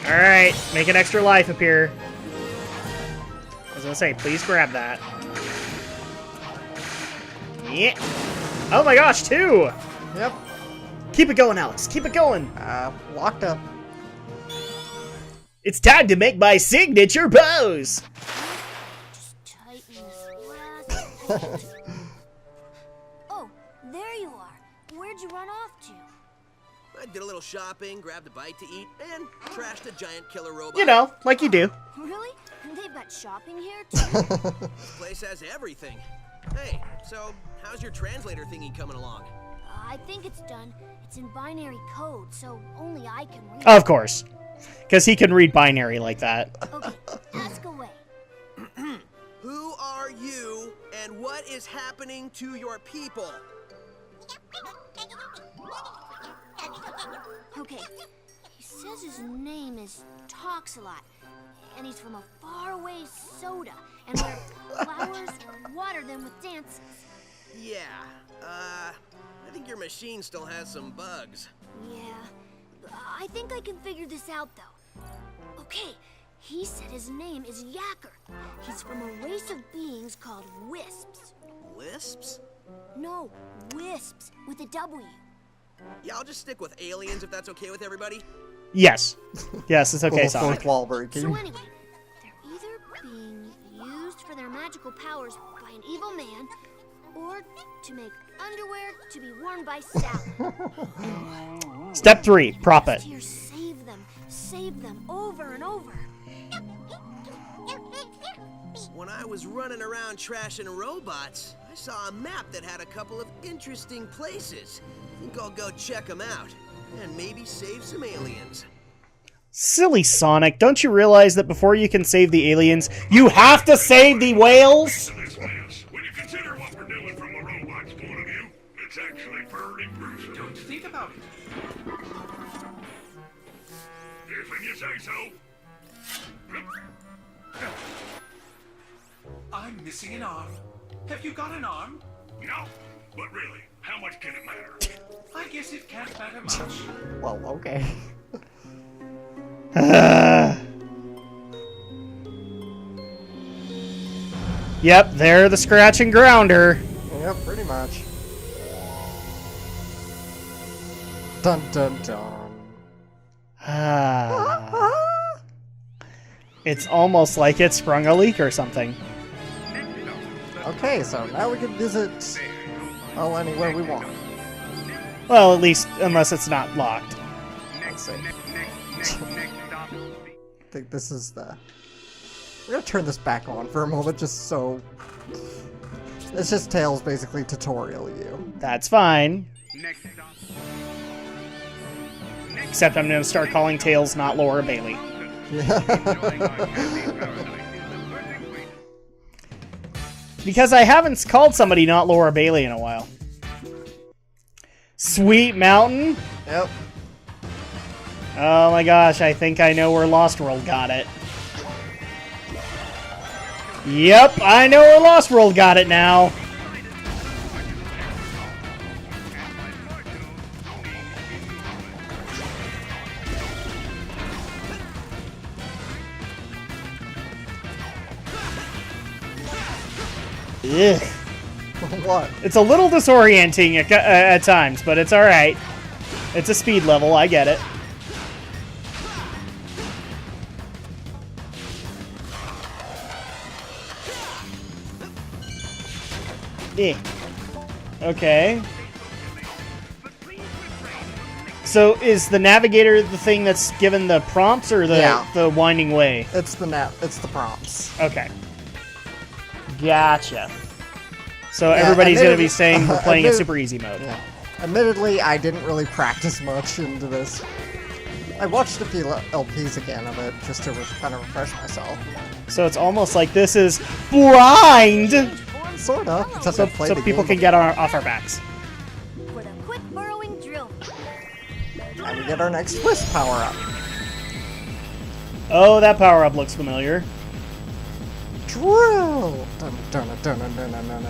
Alright, make an extra life appear. I was gonna say, please grab that. Yeah. Oh my gosh, 2! Yep. Keep it going, Alex. Keep it going. Locked up. It's time to make my signature pose. Just tighten this last. Oh, there you are. Where'd you run off to? I did a little shopping, grabbed a bite to eat, and trashed a giant killer robot. You know, like you do. Really? They've got shopping here too? This place has everything. Hey, so how's your translator thingy coming along? I think it's done. It's in binary code, so only I can read it. Of course. Because he can read binary like that. Okay, ask away. Who are you, and what is happening to your people? Okay, he says his name is Talks a Lot, and he's from a faraway soda, and where flowers water them with dances. Yeah, I think your machine still has some bugs. Yeah, I think I can figure this out, though. Okay, he said his name is Yacker. He's from a race of beings called Wisps. Lisps? No, Wisps, with a W. Yeah, I'll just stick with aliens if that's okay with everybody. Yes. Yes, it's okay, Full Sonic. fourth wall breaking. So anyway, they're either being used for their magical powers by an evil man, or to make underwear to be worn by Sally. Step 3, prop it. Here, save them over and over. When I was running around trashing robots, I saw a map that had a couple of interesting places. I think I'll go check them out, and maybe save some aliens. Silly Sonic, don't you realize that before you can save the aliens, you have to save the whales? When you consider what we're doing from a robot's point of view, it's actually pretty gruesome. Don't think about it. If you say so. I'm missing an arm. Have you got an arm? No, but really, how much can it matter? I guess it can't matter much. Well, okay. Yep, they're the scratch and grounder. Yep, pretty much. Dun dun dun. It's almost like it sprung a leak or something. Okay, so now we can visit anywhere we want. Well, at least unless it's not locked. Let's see. I think this is the... We're gonna turn this back on for a moment just so... It's just Tails basically tutorial you. That's fine. Except I'm gonna start calling Tails not Laura Bailey. Because I haven't called somebody not Laura Bailey in a while. Sweet Mountain? Yep. Oh my gosh, I think I know where Lost World got it. Yep, I know where Lost World got it now. Ugh. What? It's a little disorienting at times, but it's alright. It's a speed level, I get it. Eh. Okay. So is the navigator the thing that's given the prompts or the winding way? It's the prompts. Okay. Gotcha. So everybody's going to be saying we're playing a super easy mode. Yeah. Admittedly, I didn't really practice much into this. I watched a few LPs again of it just to kind of refresh myself. So it's almost like this is blind! Sort of. So people can get off our backs. For the quick burrowing drill. And we get our next twist power-up. Oh, that power-up looks familiar. Drill! Dun, dun, dun, dun, dun, dun, dun.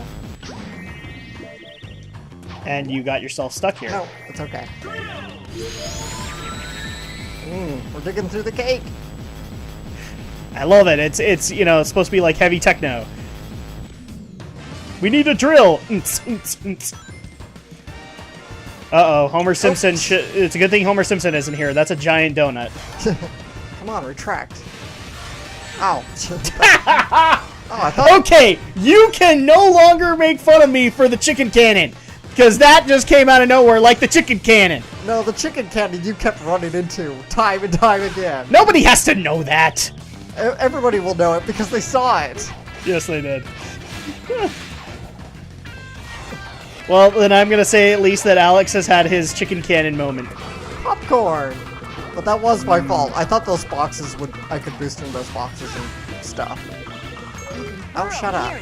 And you got yourself stuck here. No, it's okay. We're digging through the cake. I love it. It's you know, it's supposed to be like heavy techno. We need a drill. Uh-oh, Homer Simpson. It's a good thing Homer Simpson isn't here. That's a giant donut. Come on, retract. Ow. Oh, I thought... Okay, you can no longer make fun of me for the chicken cannon. Because that just came out of nowhere like the chicken cannon. No, the chicken cannon you kept running into time and time again. Nobody has to know that. Everybody will know it because they saw it. Yes, they did. Well, then I'm going to say at least that Alex has had his chicken cannon moment. Popcorn! But that was my fault. I thought those boxes would... I could boost in those boxes and stuff. Oh, shut up.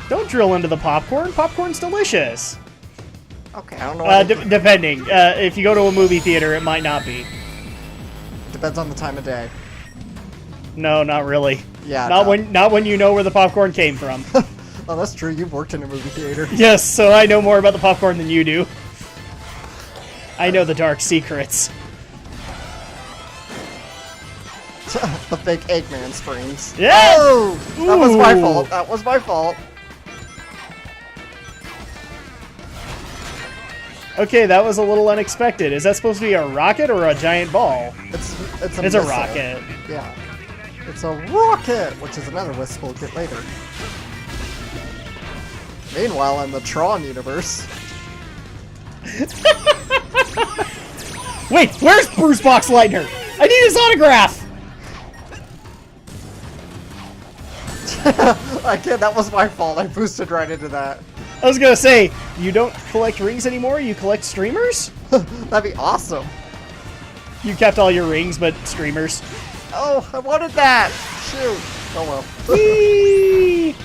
Don't drill into the popcorn. Popcorn's delicious. Okay, I don't know what depending. If you go to a movie theater, it might not be. Depends on the time of day. No, not really. Yeah. Not when you know where the popcorn came from. Oh, that's true. You've worked in a movie theater. Yes, so I know more about the popcorn than you do. I know the dark secrets. The fake Eggman springs. Yeah! Oh! That was my Ooh. fault. That was my fault. Okay, that was a little unexpected. Is that supposed to be a rocket or a giant ball? It's a It's a missile. rocket. Yeah. It's a rocket, which is another wisp we'll get later. Meanwhile, in the Tron universe... Wait, where's Bruce Boxleitner? I need his autograph! Again, that was my fault. I boosted right into that. I was gonna say, you don't collect rings anymore? You collect streamers? That'd be awesome. You kept all your rings, but streamers. Oh, I wanted that! Shoot. Oh well. Whee!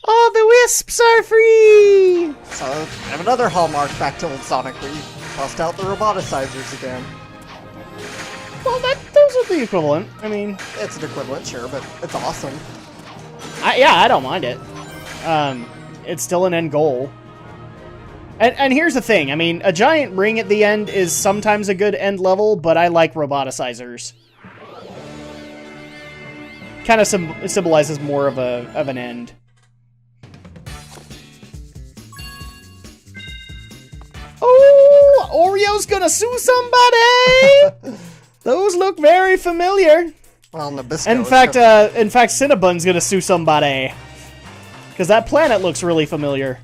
All the wisps are free! So, I have another hallmark back to old Sonic. We bust out the roboticizers again. Well, those are the equivalent. I mean... It's an equivalent, sure, but it's awesome. Yeah, I don't mind it. It's still an end goal. And here's the thing. I mean, a giant ring at the end is sometimes a good end level, but I like roboticizers. Kind of symbolizes more of an end. Oh, Oreo's gonna sue somebody! Those look very familiar. Well, Nabisco... In fact, Cinnabon's gonna sue somebody. Because that planet looks really familiar.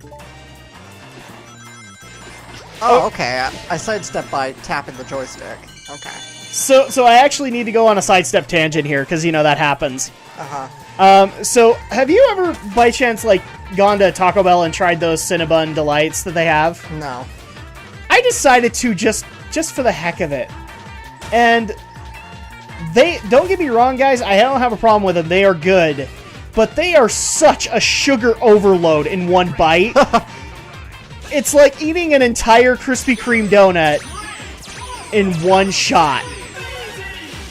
Oh, okay. I sidestepped by tapping the joystick. Okay. So I actually need to go on a sidestep tangent here, because, you know, that happens. Uh-huh. So, have you ever, by chance, like, gone to Taco Bell and tried those Cinnabon Delights that they have? No. I decided to just for the heck of it. And don't get me wrong, guys, I don't have a problem with them. They are good. But they are such a sugar overload in one bite. It's like eating an entire Krispy Kreme donut in one shot.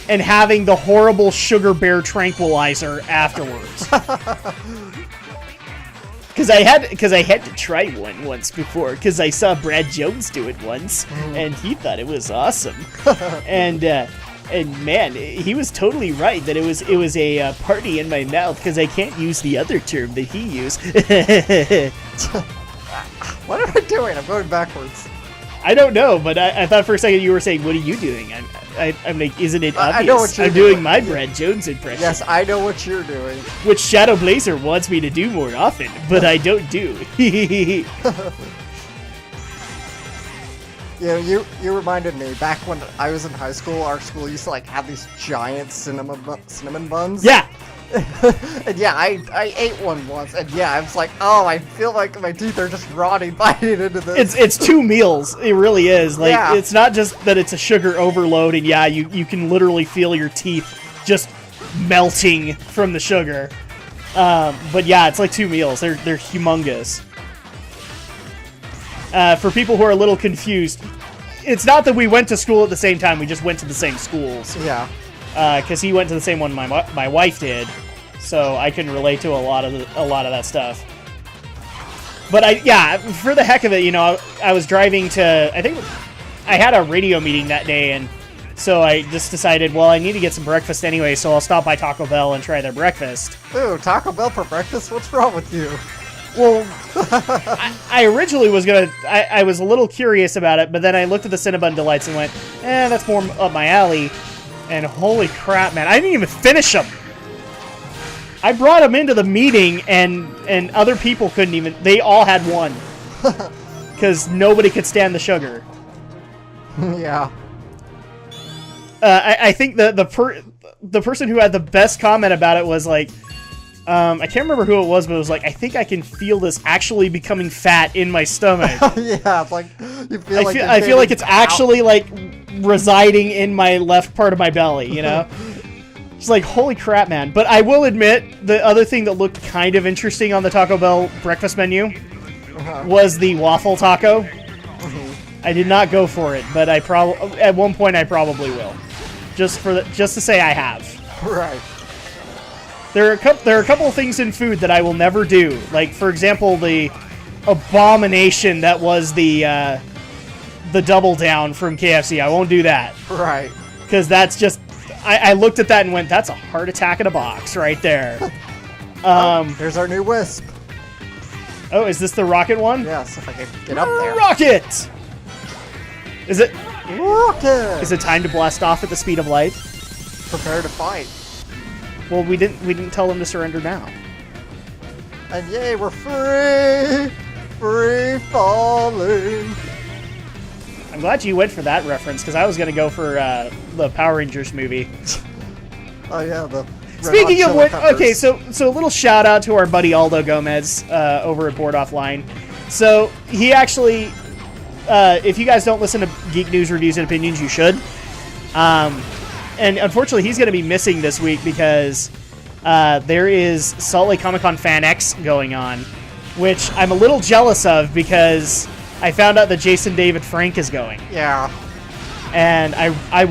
And having the horrible sugar bear tranquilizer afterwards. Because I had to try one once before, because I saw Brad Jones do it once, and he thought it was awesome. And man, he was totally right that it was a party in my mouth, because I can't use the other term that he used. What am I doing? I'm going backwards. I don't know, but I thought for a second you were saying, "What are you doing?" I'm like, isn't it obvious? I know what you're I'm doing doing. my Brad Jones impression. Yes, I know what you're doing. Which Shadow Blazer wants me to do more often, but I don't do. You reminded me, back when I was in high school, our school used to like have these giant cinnamon buns. Yeah! And yeah, I ate one once, and yeah, I was like, oh, I feel like my teeth are just rotting biting into this. It's two meals. It really is. Like, Yeah. It's not just that it's a sugar overload, and yeah, you can literally feel your teeth just melting from the sugar. But yeah, it's like two meals. They're humongous. For people who are a little confused, it's not that we went to school at the same time. We just went to the same schools. Yeah. Because he went to the same one my wife did, so I can relate to a lot of that stuff. But for the heck of it, you know, I was driving to, I think I had a radio meeting that day, and so I just decided, well, I need to get some breakfast anyway, so I'll stop by Taco Bell and try their breakfast. Ooh, Taco Bell for breakfast? What's wrong with you? Well, I originally was gonna. I was a little curious about it, but then I looked at the Cinnabon Delights and went, that's more up my alley. And holy crap, man, I didn't even finish them. I brought them into the meeting, and other people couldn't even. They all had one because nobody could stand the sugar. Yeah. I think the person who had the best comment about it was like, I can't remember who it was, but it was like, I think I can feel this actually becoming fat in my stomach. Yeah, it's like you feel I feel like it's actually like residing in my left part of my belly, you know? It's like, holy crap, man. But I will admit, the other thing that looked kind of interesting on the Taco Bell breakfast menu was the waffle taco. I did not go for it, but at one point I probably will. Just to say I have. Right. There are a couple of things in food that I will never do. Like, for example, the abomination that was the Double Down from KFC. I won't do that. Right. Because that's just... I looked at that and went, that's a heart attack in a box right there. Here's our new Wisp. Oh, is this the rocket one? Yes, if I can get up there. Rocket! Is it... Rocket! Is it time to blast off at the speed of light? Prepare to fight. Well, we didn't tell them to surrender now. And yay, we're free! Free falling! I'm glad you went for that reference, because I was going to go for the Power Rangers movie. Oh yeah, the Speaking of which, okay, so a little shout out to our buddy Aldo Gomez over at Board Offline. So he actually, if you guys don't listen to Geek News Reviews and Opinions, you should. And unfortunately, he's going to be missing this week because there is Salt Lake Comic Con Fan X going on, which I'm a little jealous of because I found out that Jason David Frank is going. Yeah. And I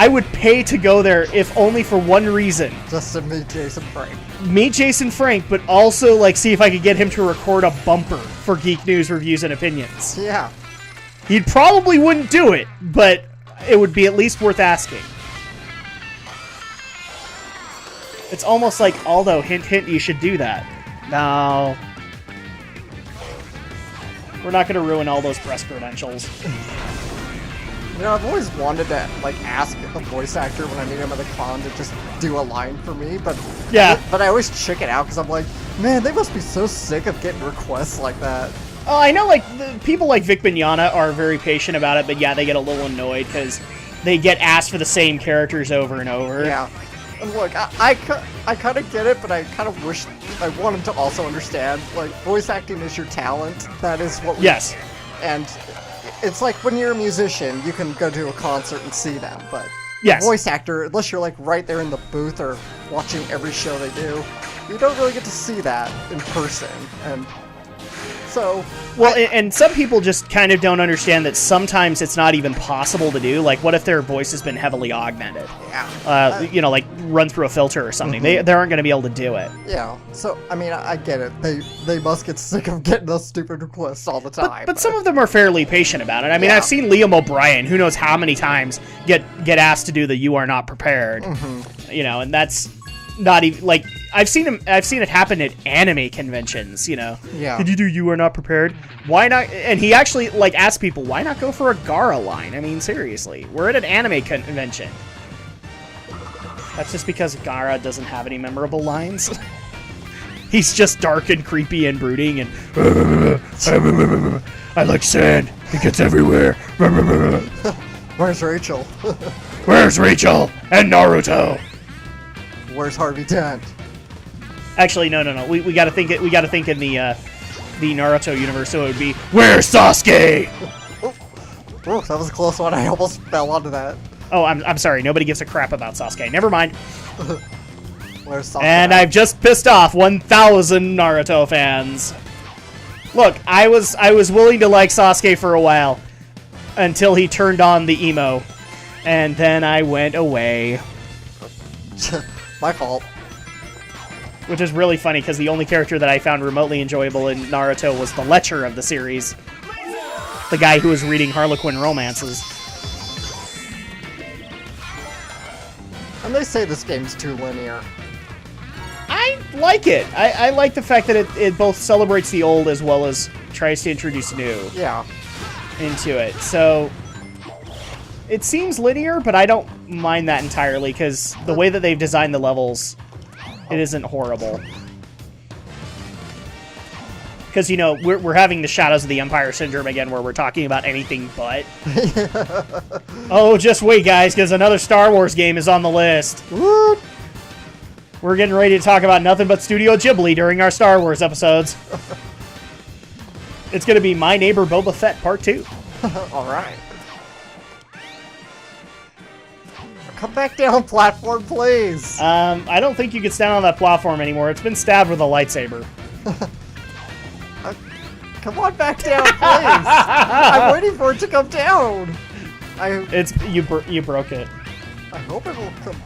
would pay to go there if only for one reason. Just to meet Jason Frank. Meet Jason Frank, but also like see if I could get him to record a bumper for Geek News Reviews and Opinions. Yeah. He probably wouldn't do it, but it would be at least worth asking. It's almost like, Aldo, hint, hint, you should do that. No. We're not going to ruin all those press credentials. You know, I've always wanted to, like, ask a voice actor when I meet him at the con to just do a line for me, but yeah. But I always chick it out because I'm like, man, they must be so sick of getting requests like that. Oh, I know, like, people like Vic Mignogna are very patient about it, but yeah, they get a little annoyed because they get asked for the same characters over and over. Yeah. And look, I kind of get it, but I kind of wish I want him to also understand, like, voice acting is your talent. That is what we... Yes. And it's like when you're a musician, you can go to a concert and see them, but yes. A voice actor, unless you're, like, right there in the booth or watching every show they do, you don't really get to see that in person, and... So, well, and some people just kind of don't understand that sometimes it's not even possible to do. Like, what if their voice has been heavily augmented? Yeah. You know, like run through a filter or something. They aren't going to be able to do it. Yeah. So, I mean, I get it. They must get sick of getting those stupid requests all the time. But some of them are fairly patient about it. I mean, yeah. I've seen Liam O'Brien, who knows how many times, get asked to do the "You Are Not Prepared." You know, and that's not even like. I've seen it happen at anime conventions, you know. Yeah. Did you do You Are Not Prepared? Why not? And he actually, like, asked people, why not go for a Gara line? I mean, seriously. We're at an anime convention. That's just because Gara doesn't have any memorable lines. He's just dark and creepy and brooding and... I like sand. It gets everywhere. Where's Rachel? Where's Rachel? And Naruto? Where's Harvey Dent? Actually, no. We gotta think it. We gotta think in the Naruto universe. So it would be, where's Sasuke? Oh, that was a close one. I almost fell onto that. Oh, I'm sorry. Nobody gives a crap about Sasuke. Never mind. Where's Sasuke? And I've just pissed off 1,000 Naruto fans. Look, I was willing to like Sasuke for a while until he turned on the emo, and then I went away. My fault. Which is really funny because the only character that I found remotely enjoyable in Naruto was the Lecher of the series. the guy who was reading Harlequin romances. And they say this game's too linear. I like it. I like the fact that it both celebrates the old as well as tries to introduce new Yeah. into it. So it seems linear, but I don't mind that entirely because the way that they've designed the levels, it isn't horrible. Because, you know, we're having the Shadows of the Empire syndrome again where we're talking about anything but. Oh, just wait, guys, because another Star Wars game is on the list. What? We're getting ready to talk about nothing but Studio Ghibli during our Star Wars episodes. It's going to be My Neighbor Boba Fett Part 2. Alright. Come back down platform, please. I don't think you can stand on that platform anymore. It's been stabbed with a lightsaber. Come on back down, please. I'm waiting for it to come down. You broke it. I hope it will come.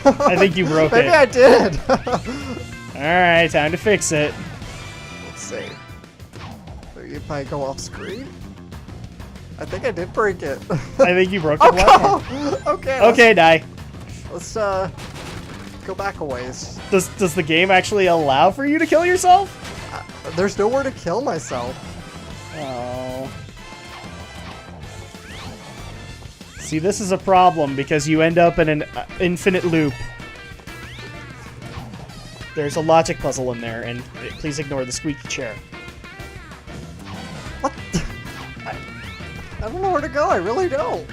I think you broke Maybe it. I did. Alright, time to fix it. Let's see. If I go off screen? I think I did break it. I think you broke the platform. Okay. Okay, die. Let's go back a ways. Does the game actually allow for you to kill yourself? There's nowhere to kill myself. Oh. See, this is a problem because you end up in an infinite loop. There's a logic puzzle in there, and please ignore the squeaky chair. What? I don't know where to go. I really don't.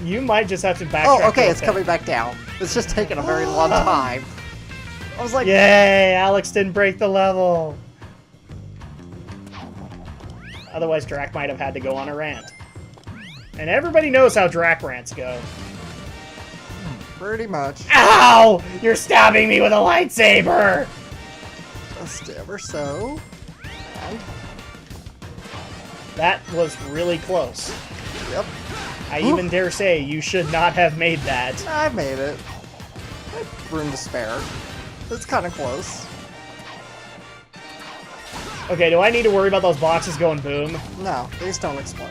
You might just have to backtrack. Oh, okay. a It's bit. coming back down. It's just taking a very long time. I was like, Yay! Alex didn't break the level. Otherwise, Drak might have had to go on a rant. And everybody knows how Drak rants go. pretty much. Ow! You're stabbing me with a lightsaber! Just ever so. And, That was really close. yep. I even dare say you should not have made that. I made it. I have room to spare. It's kind of close. Okay, do I need to worry about those boxes going boom? No, these don't explode.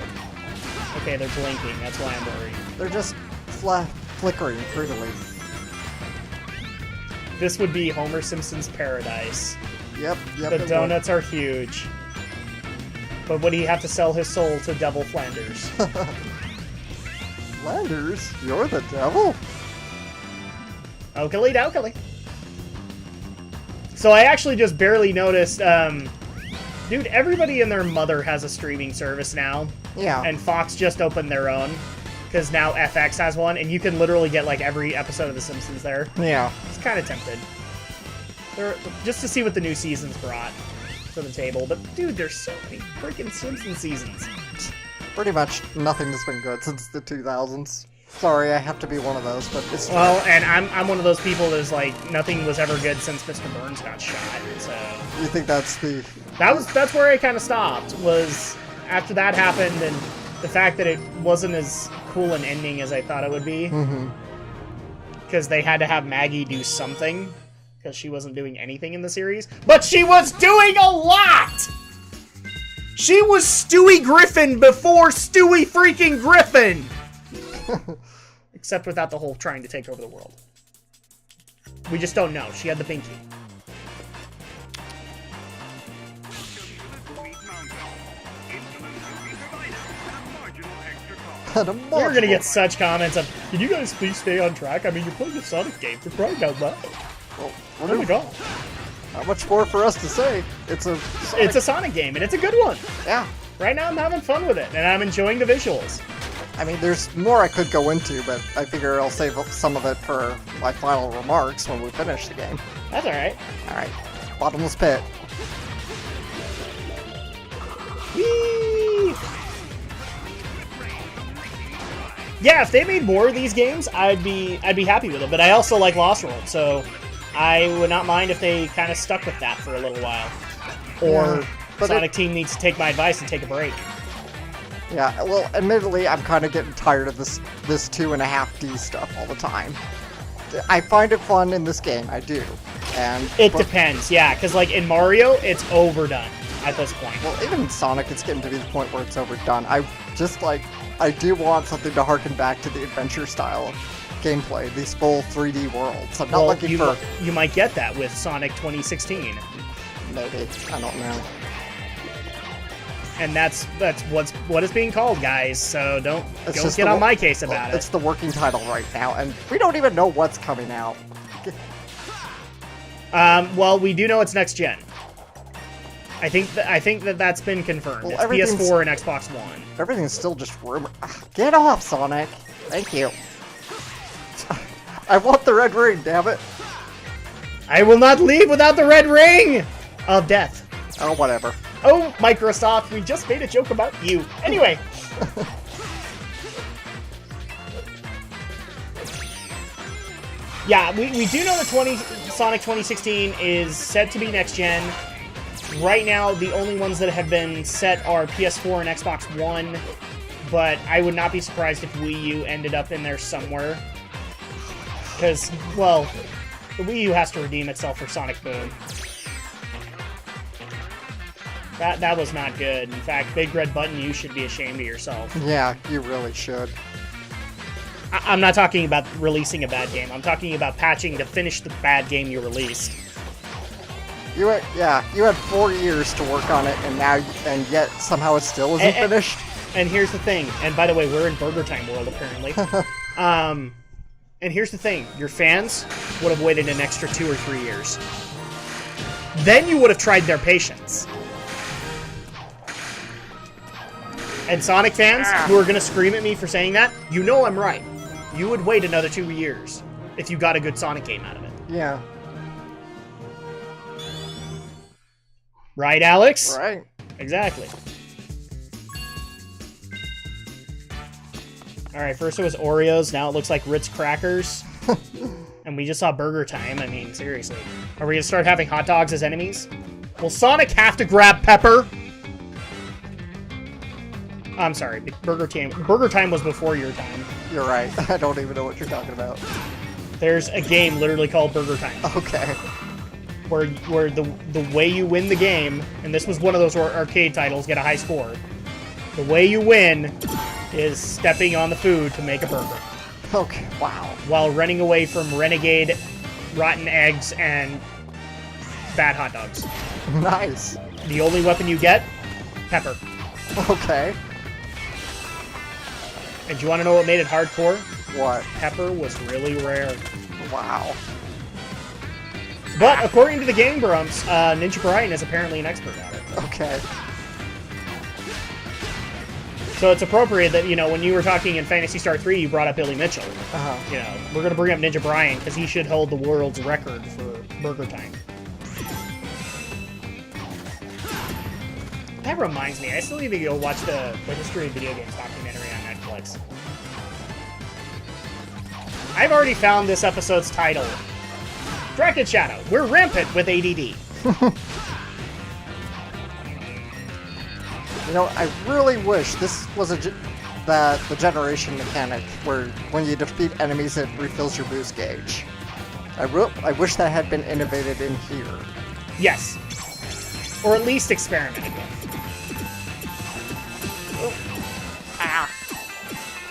Okay, they're blinking. That's why I'm worried. They're just flickering prettily. This would be Homer Simpson's paradise. Yep. The donuts are huge. But would he have to sell his soul to Devil Flanders? Flanders, you're the devil? Oakley dokley. So I actually just barely noticed, dude, everybody and their mother has a streaming service now. Yeah. And Fox just opened their own. Because now FX has one, and you can literally get, like, every episode of The Simpsons there. Yeah. It's kind of tempted. Just to see what the new seasons brought to the table. But, dude, there's so many freaking Simpsons seasons. Pretty much nothing has been good since the 2000s. Sorry, I have to be one of those, but it's true. Well, and I'm one of those people that's like, nothing was ever good since Mr. Burns got shot, so... You think that's the... That's where I kind of stopped, was after that happened, and the fact that it wasn't as cool an ending as I thought it would be. Mm-hmm. Because they had to have Maggie do something, because she wasn't doing anything in the series. But she was doing a lot! She was Stewie Griffin before Stewie freaking Griffin! Except without the whole trying to take over the world. We just don't know. She had the pinky. We're gonna get such comments of, can you guys please stay on track? I mean, you're playing a Sonic game for crying out loud. Well, Oh my god. not much more for us to say. It's a... It's a Sonic game, and it's a good one. Yeah. Right now, I'm having fun with it, and I'm enjoying the visuals. I mean, there's more I could go into, but I figure I'll save some of it for my final remarks when we finish the game. That's alright. Alright. Bottomless pit. Whee! Yeah, if they made more of these games, I'd be happy with it. But I also like Lost World, so I would not mind if they kind of stuck with that for a little while. Or but Sonic Team needs to take my advice and take a break. Yeah, well, admittedly, I'm kind of getting tired of this 2.5D stuff all the time. I find it fun in this game, I do. And It depends, yeah, because like in Mario, it's overdone. at this point. Well, even in Sonic, it's getting to be the point where it's overdone. I do want something to harken back to the adventure style gameplay, these full 3D worlds. I'm not looking for... You might get that with Sonic 2016. Maybe. I don't know. And that's what is being called, guys. So don't get on my case about it. It's the working title right now, and we don't even know what's coming out. Well, we do know it's next gen. I think that's been confirmed. Well, it's PS4 and Xbox One. Everything's still just rumor. Get off, Sonic. Thank you. I want the red ring, damn it. I will not leave without the red ring of death. Oh, whatever. Oh, Microsoft, we just made a joke about you. Anyway. Yeah, we do know that Sonic 2016 is set to be next gen. Right now, the only ones that have been set are PS4 and Xbox One, but I would not be surprised if Wii U ended up in there somewhere. Because, well, the Wii U has to redeem itself for Sonic Boom. That was not good. In fact, Big Red Button, you should be ashamed of yourself. Yeah, you really should. I'm not talking about releasing a bad game. I'm talking about patching to finish the bad game you released. You had 4 years to work on it, and yet somehow it still isn't finished. And here's the thing. And by the way, we're in Burger Time world apparently. And here's the thing. Your fans would have waited an extra 2 or 3 years. Then you would have tried their patience. And Sonic fans who are going to scream at me for saying that, you know I'm right. You would wait another 2 years if you got a good Sonic game out of it. Yeah. Right, Alex? Right. Exactly. Alright, first it was Oreos, now it looks like Ritz crackers. And we just saw Burger Time. I mean, seriously. Are we going to start having hot dogs as enemies? Will Sonic have to grab Pepper? I'm sorry, Burger Time was before your time. You're right. I don't even know what you're talking about. There's a game literally called Burger Time. Okay. Where the way you win the game, and this was one of those arcade titles, get a high score. The way you win is stepping on the food to make a burger. Okay, wow. While running away from renegade, rotten eggs, and bad hot dogs. Nice. The only weapon you get? Pepper. Okay. And do you want to know what made it hardcore? What? Pepper was really rare. Wow. But according to the Game Grumps, Ninja Brian is apparently an expert at it. Okay. So it's appropriate that, you know, when you were talking in Phantasy Star 3, you brought up Billy Mitchell. Uh-huh. You know, we're going to bring up Ninja Brian because he should hold the world's record for Burger Time. That reminds me, I still need to go watch the History of Video Games documentary on Netflix. I've already found this episode's title. Drak and Shadow. We're rampant with ADD. You know, I really wish this was the generation mechanic where when you defeat enemies it refills your boost gauge. I wish that had been innovated in here. Yes. Or at least experimented with.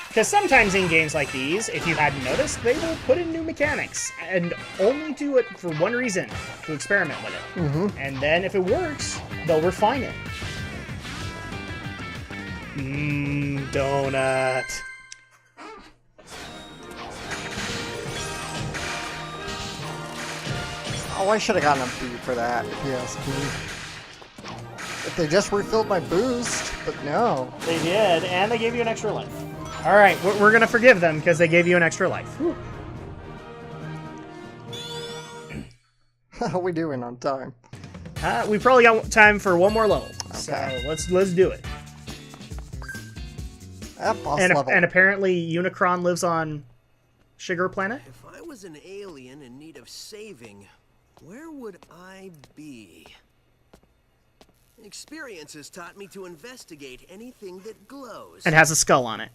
Because sometimes in games like these, if you hadn't noticed, they will put in new mechanics and only do it for one reason, to experiment with it. Mm-hmm. And then if it works, they'll refine it. Donut. Oh, I should have gotten a B for that, if you ask me. If they just refilled my boost, but no. They did, and they gave you an extra life. Alright, we're gonna forgive them because they gave you an extra life. Whew. How are we doing on time? We probably got time for one more level. Okay. So let's do it. Boss level. And apparently Unicron lives on Sugar Planet? If I was an alien in need of saving, where would I be? Experience has taught me to investigate anything that glows. And has a skull on it.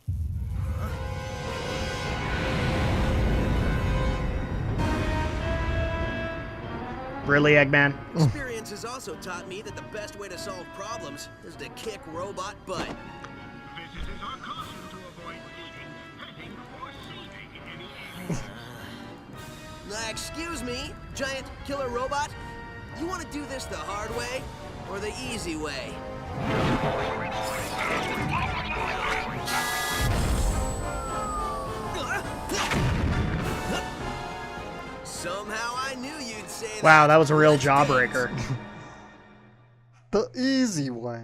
Really, Eggman? Experience experience has also taught me that the best way to solve problems is to kick robot butt. Visitors are cautioned to avoid eating, petting, or saving any Excuse me, giant killer robot? You want to do this the hard way or the easy way? Somehow I knew you'd say that. Wow, that was a real jawbreaker. The easy way.